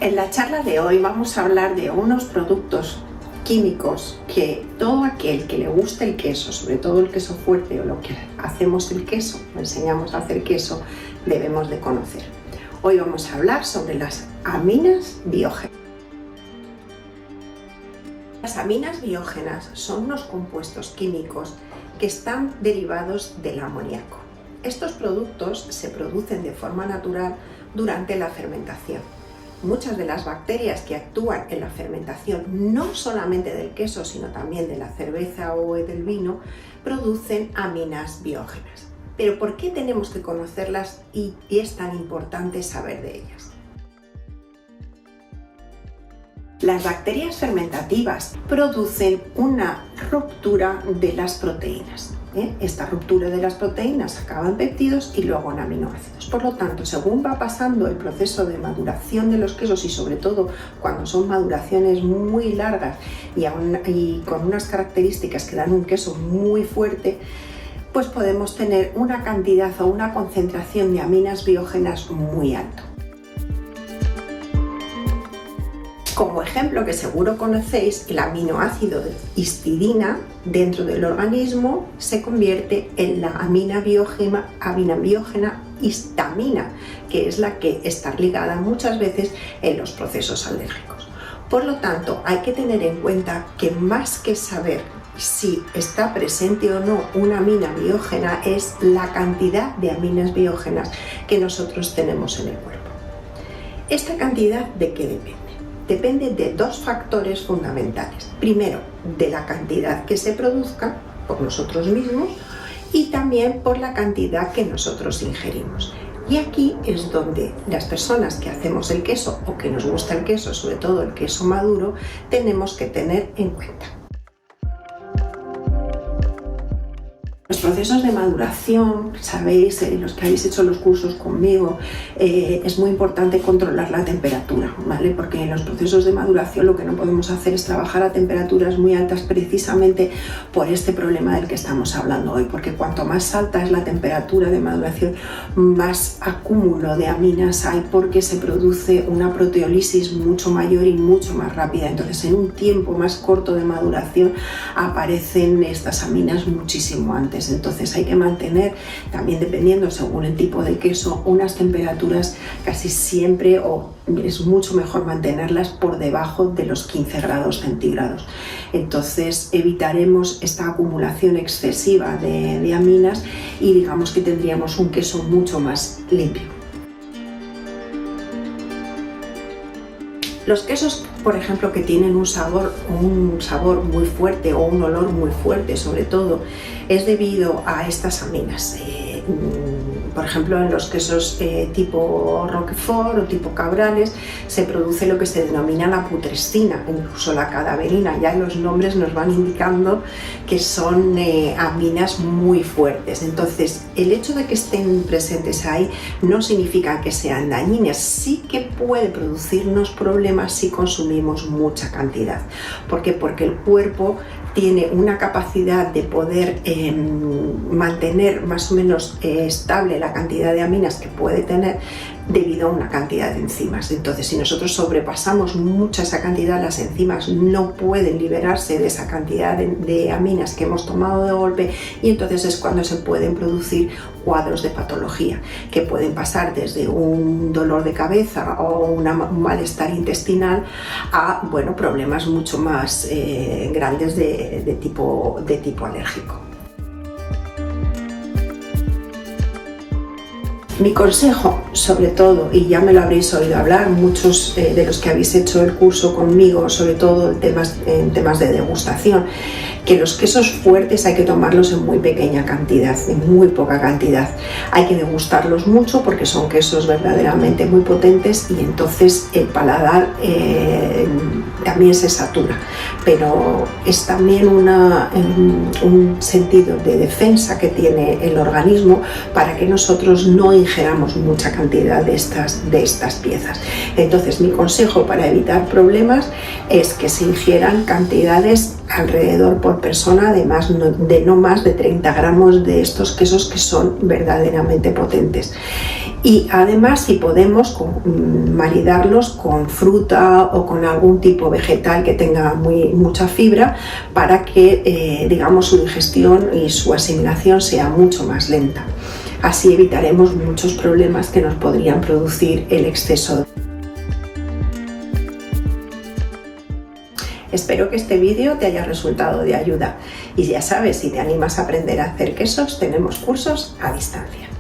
En la charla de hoy vamos a hablar de unos productos químicos que todo aquel que le guste el queso, sobre todo el queso fuerte o lo que hacemos el queso, o enseñamos a hacer queso, debemos de conocer. Hoy vamos a hablar sobre las aminas biógenas. Las aminas biógenas son unos compuestos químicos que están derivados del amoníaco. Estos productos se producen de forma natural durante la fermentación. Muchas de las bacterias que actúan en la fermentación, no solamente del queso, sino también de la cerveza o del vino, producen aminas biógenas. Pero ¿por qué tenemos que conocerlas y es tan importante saber de ellas? Las bacterias fermentativas producen una ruptura de las proteínas. Esta ruptura de las proteínas acaba en péptidos y luego en aminoácidos. Por lo tanto, según va pasando el proceso de maduración de los quesos y sobre todo cuando son maduraciones muy largas y con unas características que dan un queso muy fuerte, pues podemos tener una cantidad o una concentración de aminas biógenas muy alta. Como ejemplo que seguro conocéis, el aminoácido de histidina dentro del organismo se convierte en la amina biógena histamina, que es la que está ligada muchas veces en los procesos alérgicos. Por lo tanto, hay que tener en cuenta que más que saber si está presente o no una amina biógena es la cantidad de aminas biógenas que nosotros tenemos en el cuerpo. ¿Esta cantidad de qué depende? Depende de dos factores fundamentales. Primero, de la cantidad que se produzca por nosotros mismos y también por la cantidad que nosotros ingerimos. Y aquí es donde las personas que hacemos el queso o que nos gusta el queso, sobre todo el queso maduro, tenemos que tener en cuenta. Los procesos de maduración, sabéis, los que habéis hecho los cursos conmigo, es muy importante controlar la temperatura, ¿vale? Porque en los procesos de maduración lo que no podemos hacer es trabajar a temperaturas muy altas precisamente por este problema del que estamos hablando hoy, porque cuanto más alta es la temperatura de maduración, más acúmulo de aminas hay porque se produce una proteólisis mucho mayor y mucho más rápida. Entonces, en un tiempo más corto de maduración aparecen estas aminas muchísimo antes. Entonces hay que mantener, también dependiendo según el tipo de queso, unas temperaturas casi siempre, o es mucho mejor mantenerlas por debajo de los 15 grados centígrados. Entonces evitaremos esta acumulación excesiva de aminas y digamos que tendríamos un queso mucho más limpio. Los quesos, por ejemplo, que tienen un sabor muy fuerte o un olor muy fuerte, sobre todo, es debido a estas aminas. Por ejemplo, en los quesos tipo Roquefort o tipo Cabrales se produce lo que se denomina la putrescina, incluso la cadaverina. Ya los nombres nos van indicando que son aminas muy fuertes. Entonces, el hecho de que estén presentes ahí no significa que sean dañinas. Sí que puede producirnos problemas si consumimos mucha cantidad. ¿Por qué? Porque el cuerpo tiene una capacidad de poder mantener más o menos estable la cantidad de aminas que puede tener debido a una cantidad de enzimas. Entonces, si nosotros sobrepasamos mucha esa cantidad, las enzimas no pueden liberarse de esa cantidad de aminas que hemos tomado de golpe y entonces es cuando se pueden producir cuadros de patología que pueden pasar desde un dolor de cabeza o un malestar intestinal a problemas mucho más grandes de tipo alérgico. Mi consejo, sobre todo, y ya me lo habréis oído hablar, muchos de los que habéis hecho el curso conmigo, sobre todo en temas de degustación, que los quesos fuertes hay que tomarlos en muy pequeña cantidad, en muy poca cantidad. Hay que degustarlos mucho porque son quesos verdaderamente muy potentes y entonces el paladar también se satura, pero es también un sentido de defensa que tiene el organismo para que nosotros no ingeramos mucha cantidad de estas piezas. Entonces, mi consejo para evitar problemas es que se ingieran cantidades alrededor por persona de no más de 30 gramos de estos quesos que son verdaderamente potentes. Y además, si podemos, maridarlos con fruta o con algún tipo vegetal que tenga mucha fibra, para que digamos, su digestión y su asimilación sea mucho más lenta. Así evitaremos muchos problemas que nos podrían producir el exceso. Espero que este vídeo te haya resultado de ayuda y ya sabes, si te animas a aprender a hacer quesos, tenemos cursos a distancia.